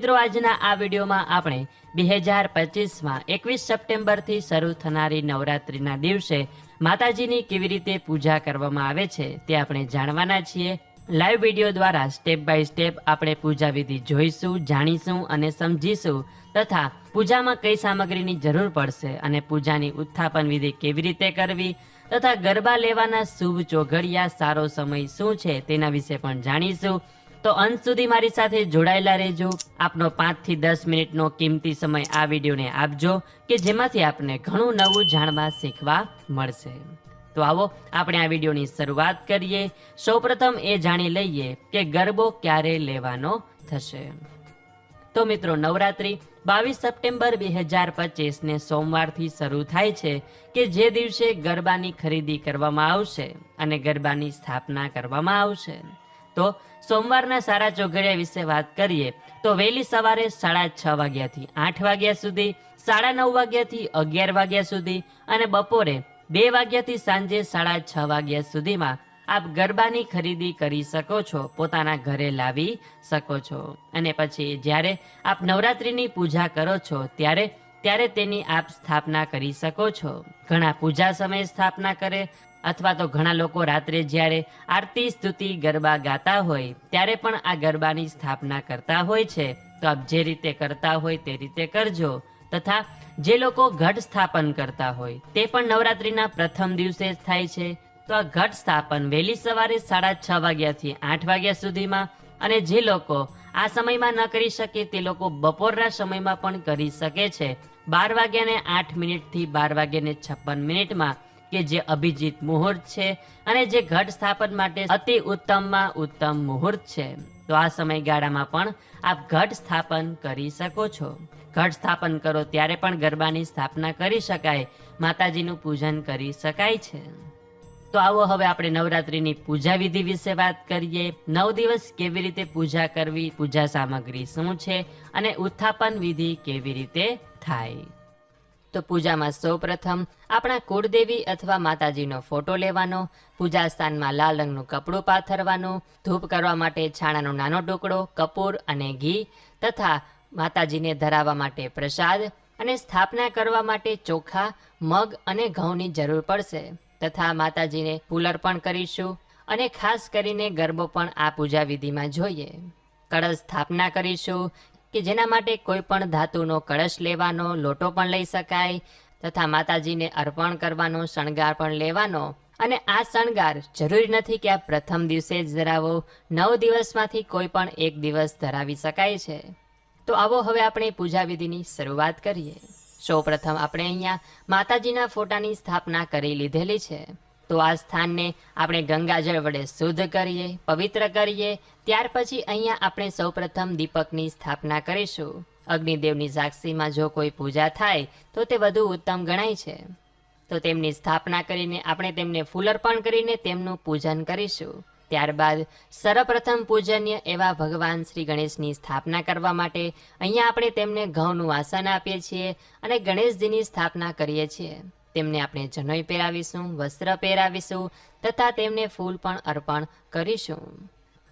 મિત્રો, આજના આ વિડીયોમાં આપણે 2025માં 21 સપ્ટેમ્બરથી શરૂ થનારી નવરાત્રિના દિવસે માતાજીની કેવી રીતે પૂજા કરવામાં આવે છે તે આપણે જાણવાના છીએ. લાઈવ વિડીયો દ્વારા સ્ટેપ બાય સ્ટેપ આપણે પૂજા વિધિ જોઈશું, જાણીશું અને સમજીશું તથા પૂજામાં કઈ સામગ્રીની જરૂર પડશે અને પૂજાની ઉત્થાપન વિધિ કેવી રીતે કરવી તથા ગરબા લેવાના શુભ ચોઘડિયા સારો સમય શું છે તેના વિશે પણ જાણીશું. તો અંત સુધી મારી સાથે જોડાયેલા રહેજો. આપનો 5 થી 10 મિનિટનો કિંમતી સમય આ વિડીયોને આપજો કે જેમાંથી આપને ઘણું નવું જાણવા શીખવા મળશે. તો આવો આપણે આ વિડીયોની શરૂઆત કરીએ. સૌપ્રથમ એ જાણી લઈએ કે ગરબો ક્યારે લેવાનો થશે. તો મિત્રો, નવરાત્રી 22 સપ્ટેમ્બર 2025 ને સોમવારથી શરૂ થાય છે કે જે દિવસે ગરબાની ખરીદી કરવામાં આવશે અને ગરબાની સ્થાપના કરવામાં આવશે. તો સોમવારના સારા ચોઘડિયા વિશે વાત કરીએ તો વહેલી સવારે 6:30 વાગ્યાથી 8 વાગ્યા સુધી, 9:30 વાગ્યાથી 11 વાગ્યા સુધી અને બપોરે 2 વાગ્યાથી સાંજે 6:30 વાગ્યા સુધીમાં આપ ગરબાની ખરીદી કરી શકો છો, પોતાના ઘરે લાવી શકો છો. અને પછી જ્યારે આપ નવરાત્રિની પૂજા કરો છો ત્યારે તેની આપ સ્થાપના કરી શકો છો. ઘણા પૂજા સમયે સ્થાપના કરે અથવા તો ઘણા લોકો રાત્રે જ્યારે આરતી સ્તુતિ ગરબા ગાતા હોય ત્યારે પણ આ ગરબાની સ્થાપના કરતા હોય છે. તો આપ જે રીતે કરતા હોય તે રીતે કરજો. તથા જે લોકો ઘટ સ્થાપન કરતા હોય તે પણ નવરાત્રિના પ્રથમ દિવસે જ થાય છે. તો આ ઘટ સ્થાપન વહેલી સવારે 6:30 વાગ્યાથી 8 વાગ્યા સુધીમાં, અને જે લોકો આ સમયમાં ન કરી શકે તે લોકો બપોરના સમયમાં પણ કરી શકે છે. 12 વાગ્યાને 8 મિનિટથી 12 વાગ્યાને 56 મિનિટમાં, કે જે અભિજીત મુહૂર્ત છે અને જે ઘટ સ્થાપન માટે અતિ ઉત્તમમાં ઉત્તમ મુહૂર્ત છે. તો આ સમયગાળામાં પણ આપ ઘટ સ્થાપન કરી શકો છો. ઘટ સ્થાપન કરો ત્યારે પણ ગરબાની સ્થાપના કરી શકાય, માતાજીનું પૂજન કરી શકાય છે. તો આવો હવે આપણે નવરાત્રિની પૂજા વિધિ વિશે વાત કરીએ. 9 દિવસ કેવી રીતે પૂજા કરવી, પૂજા સામગ્રી શું છે અને ઉત્થાપન વિધિ કેવી રીતે થાય. તો પૂજામાં સૌપ્રથમ આપણા કુળદેવી અથવા માતાજીનો ફોટો લેવાનો, પૂજા સ્થાનમાં લાલ રંગનું કપડું પાથરવાનું, ધૂપ કરવા માટે છાણાનો નાનો ટુકડો, કપૂર અને ઘી તથા માતાજીને ધરાવવા માટે પ્રસાદ, અને સ્થાપના કરવા માટે ચોખા, મગ અને ઘઉંની જરૂર પડશે. તથા માતાજીને ફૂલ અર્પણ કરીશું અને ખાસ કરીને ગરબો પણ આ પૂજા વિધિમાં જોઈએ. કળશ સ્થાપના કરીશું કે જેના માટે કોઈ પણ ધાતુનો કળશ લેવાનો, લોટો પણ લઈ શકાય તથા માતાજીને અર્પણ કરવાનો, શણગાર પણ લેવાનો. અને આ શણગાર જરૂરી નથી કે આ પ્રથમ દિવસે જ ધરાવો, 9 દિવસમાંથી કોઈ પણ એક દિવસ ધરાવી શકાય છે. તો આવો હવે આપણે પૂજા વિધિની શરૂઆત કરીએ. સૌપ્રથમ આપણે અહીંયા માતાજીના ફોટાની સ્થાપના કરી લીધેલી છે. તો આ સ્થાનને આપણે ગંગાજળ વડે શુદ્ધ કરીએ, પવિત્ર કરીએ. ત્યાર પછી અહીંયા આપણે સૌપ્રથમ દીપકની સ્થાપના કરીશું. અગ્નિદેવની સાક્ષીમાં જો કોઈ પૂજા થાય તો તે વધુ ઉત્તમ ગણાય છે. તો તેમની સ્થાપના કરીને આપણે તેમને ફૂલ અર્પણ કરીને તેમનું પૂજન કરીશું. ત્યારબાદ સર્વપ્રથમ પૂજનીય એવા ભગવાન શ્રી ગણેશની સ્થાપના કરવા માટે અહીંયા આપણે તેમને ઘઉંનું આસન આપીએ છીએ અને ગણેશજીની સ્થાપના કરીએ છીએ. તેમને આપણે જનોઈ પહેરાવીશું, વસ્ત્ર પહેરાવીશું તથા તેમને ફૂલ પણ અર્પણ કરીશું.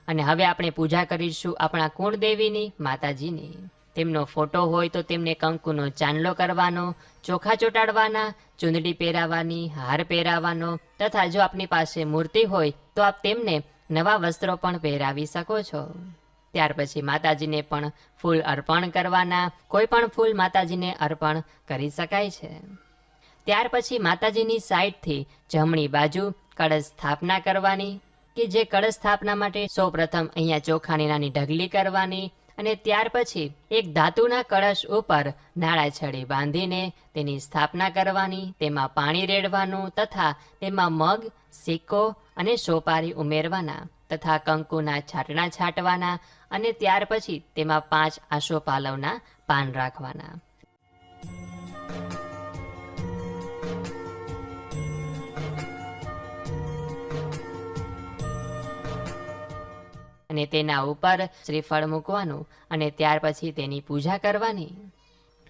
અને હવે આપણે પૂજા કરીશું આપણા કુળદેવીની, માતાજીની. તેમનો ફોટો હોય તો તેમને કંકુનો ચાંદલો કરવાનો, ચોખા ચોંટાડવાના, ચૂંદડી પહેરાવવાની, હાર પહેરાવવાનો તથા જો આપની પાસે મૂર્તિ હોય તો આપ તેમને નવા વસ્ત્રો પણ પહેરાવી શકો છો. ત્યાર પછી માતાજીને પણ ફૂલ અર્પણ કરવાના. કોઈ પણ ફૂલ માતાજીને અર્પણ કરી શકાય છે. ત્યાર પછી માતાજીની સાઈડથી જમણી બાજુ કળશ સ્થાપના કરવાની, કે જે કળશ સ્થાપના માટે સૌપ્રથમ અહીંયા ચોખાની નાની ઢગલી કરવાની. અને ત્યાર પછી એક ધાતુના કળશ ઉપર નાળા છડી બાંધીને તેની સ્થાપના કરવાની. તેમાં પાણી રેડવાનું તથા તેમાં મગ, સિક્કો અને સોપારી ઉમેરવાના તથા કંકુના છાંટણા છાંટવાના. અને ત્યાર પછી તેમાં 5 આસોપાલવના પાન રાખવાના. અને તેના ઉપર શ્રીફળ મૂકવાનું અને ત્યાર પછી તેની પૂજા કરવાની.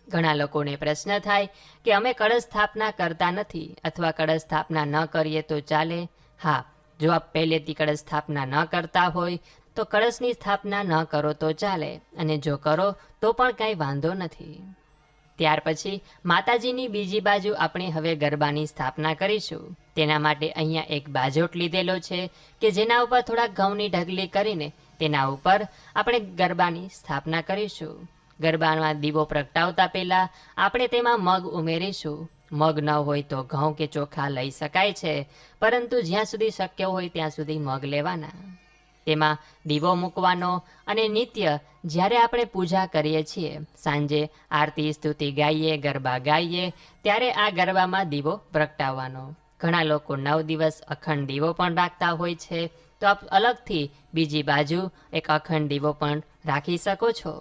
ઘણા લોકોને પ્રશ્ન થાય કે અમે કળશ સ્થાપના કરતા નથી અથવા કળશ સ્થાપના ન કરીએ તો ચાલે. હા, જો આપ પહેલેથી કળશ સ્થાપના ન કરતા હોય તો કળશની સ્થાપના ન કરો તો ચાલે, અને જો કરો તો પણ કાંઈ વાંધો નથી. ત્યાર પછી માતાજીની બીજી બાજુ આપણે હવે ગરબાની સ્થાપના કરીશું. તેના માટે અહીંયા એક બાજોટ લીધેલો છે કે જેના ઉપર થોડા ઘઉંની ઢગલી કરીને તેના ઉપર આપણે ગરબાની સ્થાપના કરીશું. ગરબામાં દીવો પ્રગટાવતા પહેલાં આપણે તેમાં મગ ઉમેરીશું. મગ ન હોય તો ઘઉં કે ચોખા લઈ શકાય છે, પરંતુ જ્યાં સુધી શક્ય હોય ત્યાં સુધી મગ લેવાના. તેમાં દીવો મૂકવાનો અને નિત્ય જ્યારે આપણે પૂજા કરીએ છીએ, સાંજે આરતી સ્તુતિ ગાઈએ, ગરબા ગાઈએ, ત્યારે આ ગરબામાં દીવો પ્રગટાવવાનો. ઘણા લોકો 9 દિવસ અખંડ દીવો પણ રાખતા હોય છે, તો આપ અલગથી બીજી બાજુ એક અખંડ દીવો પણ રાખી શકો છો.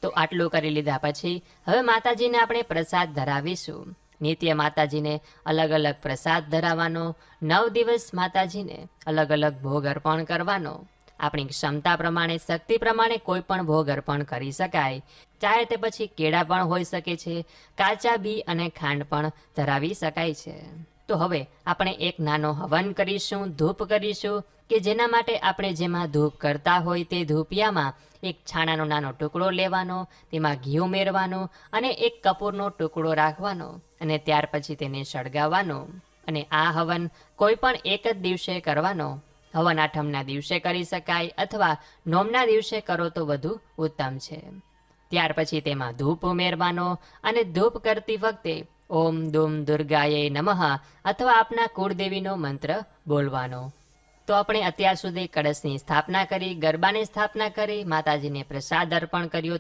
તો આટલું કરી લીધા પછી હવે માતાજીને આપણે પ્રસાદ ધરાવીશું. નિત્ય માતાજીને અલગ અલગ પ્રસાદ ધરાવવાનો. 9 દિવસ માતાજીને અલગ અલગ ભોગ અર્પણ કરવાનો. આપણી ક્ષમતા પ્રમાણે, શક્તિ પ્રમાણે કોઈ પણ ભોગ અર્પણ કરી શકાય. ચાહે તે પછી કેળા પણ હોઈ શકે છે, કાચા બી અને ખાંડ પણ ધરાવી શકાય છે. તો હવે આપણે એક નાનો હવન કરીશું, ધૂપ કરીશું, કે જેના માટે આપણે જેમાં ધૂપ કરતા હોય તે ધૂપિયામાં એક છાણાનો નાનો ટુકડો લેવાનો, તેમાં ઘી ઉમેરવાનો અને એક કપૂરનો ટુકડો રાખવાનો, અને ત્યાર પછી તેને સળગાવવાનો. અને આ હવન કોઈ પણ એક જ દિવસે કરવાનો. હવન આઠમના દિવસે કરી શકાય અથવા નોમના દિવસે કરો તો વધુ ઉત્તમ છે. ત્યાર પછી તેમાં ધૂપ ઉમેરવાનો અને ધૂપ કરતી વખતે ઓમ દુમ દુર્ગાએ નમઃ અથવા આપના કુળદેવીનો મંત્ર બોલવાનો. તો આપણે અત્યાર સુધી કળશની સ્થાપના કરી, ગરબાની સ્થાપના કરી, માતાજીને પ્રસાદ અર્પણ કર્યો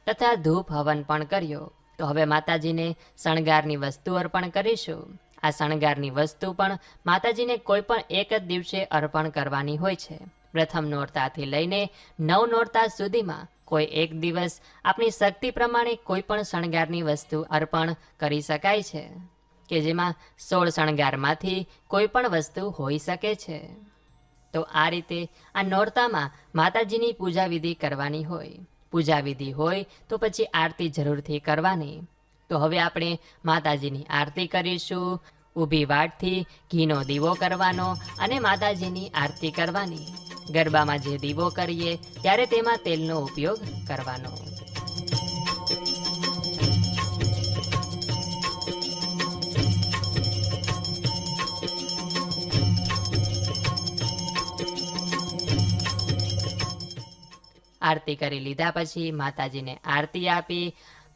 તથા ધૂપ હવન પણ કર્યો. તો હવે માતાજીને શણગારની વસ્તુ અર્પણ કરીશું. આ શણગારની વસ્તુ પણ માતાજીને કોઈ પણ એક જ દિવસે અર્પણ કરવાની હોય છે. પ્રથમ નોરતાથી લઈને 9 નોરતા સુધીમાં કોઈ એક દિવસ આપણી શક્તિ પ્રમાણે કોઈ પણ શણગારની વસ્તુ અર્પણ કરી શકાય છે, કે જેમાં 16 શણગારમાંથી કોઈ પણ વસ્તુ હોઈ શકે છે. તો આ રીતે આ નોરતામાં માતાજીની પૂજા વિધિ કરવાની હોય. પૂજા વિધિ હોય તો પછી આરતી જરૂરથી કરવાની. તો હવે આપણે માતાજીની આરતી કરીશું. ઊભી વાટથી ઘીનો દીવો કરવાનો અને માતાજીની આરતી કરવાની. ગરબામાં જે દીવો કરીએ ત્યારે તેમાં તેલનો ઉપયોગ કરવાનો. આરતી કરી લીધા પછી માતાજીને આરતી આપી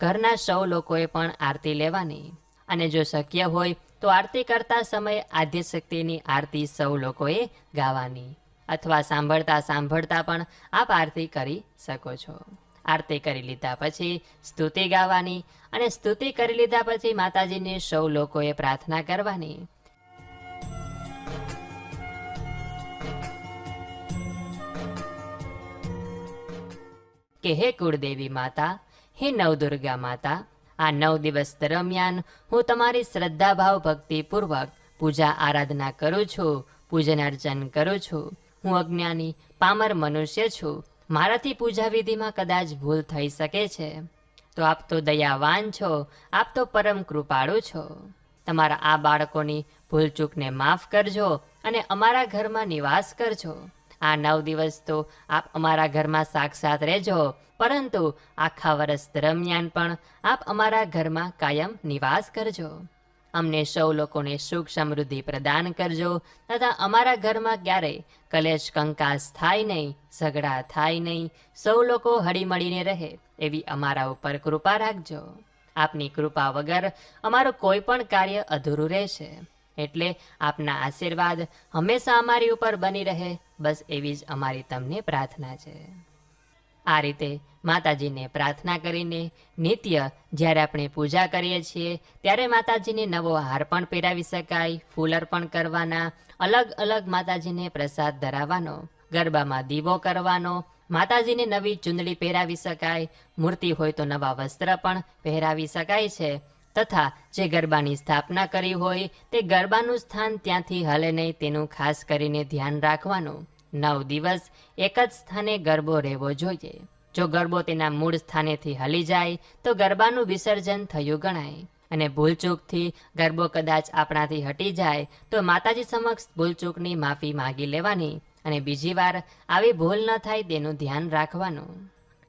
ઘરના સૌ લોકોએ પણ આરતી લેવાની. અને જો શક્ય હોય તો આરતી કરતા સમયે આદ્યશક્તિની આરતી સૌ લોકોએ ગાવાની, અથવા સાંભળતા સાંભળતા પણ આપ આરતી કરી શકો છો. આરતી કરી લીધા પછી સ્તુતિ ગાવાની, અને સ્તુતિ કરી લીધા પછી માતાજીને સૌ લોકોએ પ્રાર્થના કરવાની. કે હે કુળદેવી માતા, હે નવદુર્ગા માતા, આ 9 દિવસ દરમિયાન હું તમારી શ્રદ્ધાભાવ ભક્તિપૂર્વક પૂજા આરાધના કરું છું, પૂજન અર્ચન કરું છું. હું અજ્ઞાની પામર મનુષ્ય છું. મારાથી પૂજા વિધિમાં કદાચ ભૂલ થઈ શકે છે. તો આપ તો દયાવાન છો, આપ તો પરમ કૃપાળુ છો. તમારા આ બાળકોની ભૂલચૂકને માફ કરજો અને અમારા ઘરમાં નિવાસ કરજો. આ 9 દિવસ તો આપ અમારા ઘરમાં સાક્ષાત રહેજો, પરંતુ આખા વર્ષ દરમિયાન પણ આપ અમારા ઘરમાં કાયમ નિવાસ કરજો. અમને સૌ લોકોને સુખ સમૃદ્ધિ પ્રદાન કરજો તથા અમારા ઘરમાં ક્યારેય કલેશ કંકાસ થાય નહીં, ઝઘડા થાય નહીં. સૌ લોકો હળીમળીને રહે એવી અમારા ઉપર કૃપા રાખજો. આપની કૃપા વગર અમારું કોઈ પણ કાર્ય અધૂરું રહેશે. એટલે આપના આશીર્વાદ હંમેશા અમારી ઉપર બની રહે, બસ એવી જ અમારી તમને પ્રાર્થના છે. આ રીતે માતાજીને પ્રાર્થના કરીને નિત્ય જ્યારે આપણે પૂજા કરીએ છીએ ત્યારે માતાજીને નવો હાર પણ પહેરાવી શકાય, ફૂલ અર્પણ કરવાના, અલગ અલગ માતાજીને પ્રસાદ ધરાવવાનો, ગરબામાં દીવો કરવાનો, માતાજીને નવી ચૂંદડી પહેરાવી શકાય, મૂર્તિ હોય તો નવા વસ્ત્ર પણ પહેરાવી શકાય છે. તથા જે ગરબાની સ્થાપના કરી હોય તે ગરબાનું સ્થાન ત્યાંથી હલે નહીં તેનું ખાસ કરીને ધ્યાન રાખવાનું. 9 દિવસ એક જ સ્થાને ગરબો રહેવો જોઈએ. જો ગરબો તેના મૂળ સ્થાનેથી હલી જાય તો ગરબાનું વિસર્જન થયું ગણાય. અને ભૂલચૂકથી ગરબો કદાચ આપણાથી હટી જાય તો માતાજી સમક્ષ ભૂલચૂકની માફી માગી લેવાની અને બીજી વાર આવી ભૂલ ન થાય તેનું ધ્યાન રાખવાનું.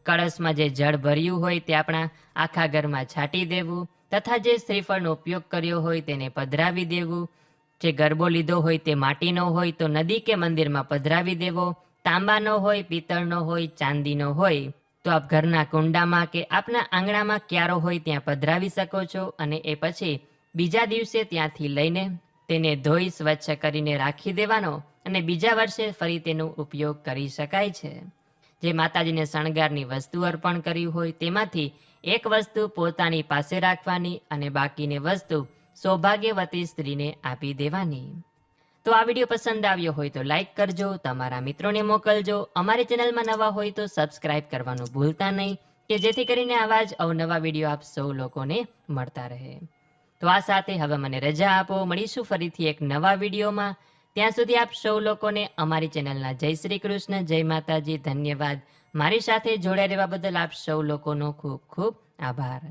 કળશમાં જે જળ ભર્યું હોય તે આપણા આખા ઘરમાં છાંટી દેવું તથા જે શ્રીફળનો ઉપયોગ કર્યો હોય તેને પધરાવી દેવું. જે ગરબો લીધો હોય તે માટીનો હોય તો નદી કે મંદિરમાં પધરાવી દેવો. તાંબાનો હોય, પિત્તળનો હોય, ચાંદીનો હોય તો આપ ઘરના કુંડામાં કે આપના આંગણામાં ક્યારો હોય ત્યાં પધરાવી શકો છો. અને એ પછી બીજા દિવસે ત્યાંથી લઈને તેને ધોઈ સ્વચ્છ કરીને રાખી દેવાનો અને બીજા વર્ષે ફરી તેનો ઉપયોગ કરી શકાય છે. જે માતાજીને શણગારની વસ્તુ અર્પણ કરી હોય તેમાંથી એક વસ્તુ પોતાની પાસે રાખવાની અને બાકીની વસ્તુ સૌભાગ્યવતી સ્ત્રીને આપી દેવાની. તો આ વિડીયો પસંદ આવ્યો હોય તો લાઈક કરજો, તમારા મિત્રોને મોકલજો. અમારી ચેનલમાં નવા હોય તો સબસ્ક્રાઇબ કરવાનું ભૂલતા નહીં કે જેથી કરીને આવા જ અવનવા વિડીયો આપ સૌ લોકોને મળતા રહે. તો આ સાથે હવે મને રજા આપો. મળીશું ફરીથી એક નવા વિડીયોમાં. ત્યાં સુધી આપ સૌ લોકોને અમારી ચેનલના જય શ્રી કૃષ્ણ, જય માતાજી, ધન્યવાદ. મારી સાથે જોડાઈ રહેવા બદલ આપ સૌ લોકોનો ખૂબ ખૂબ આભાર.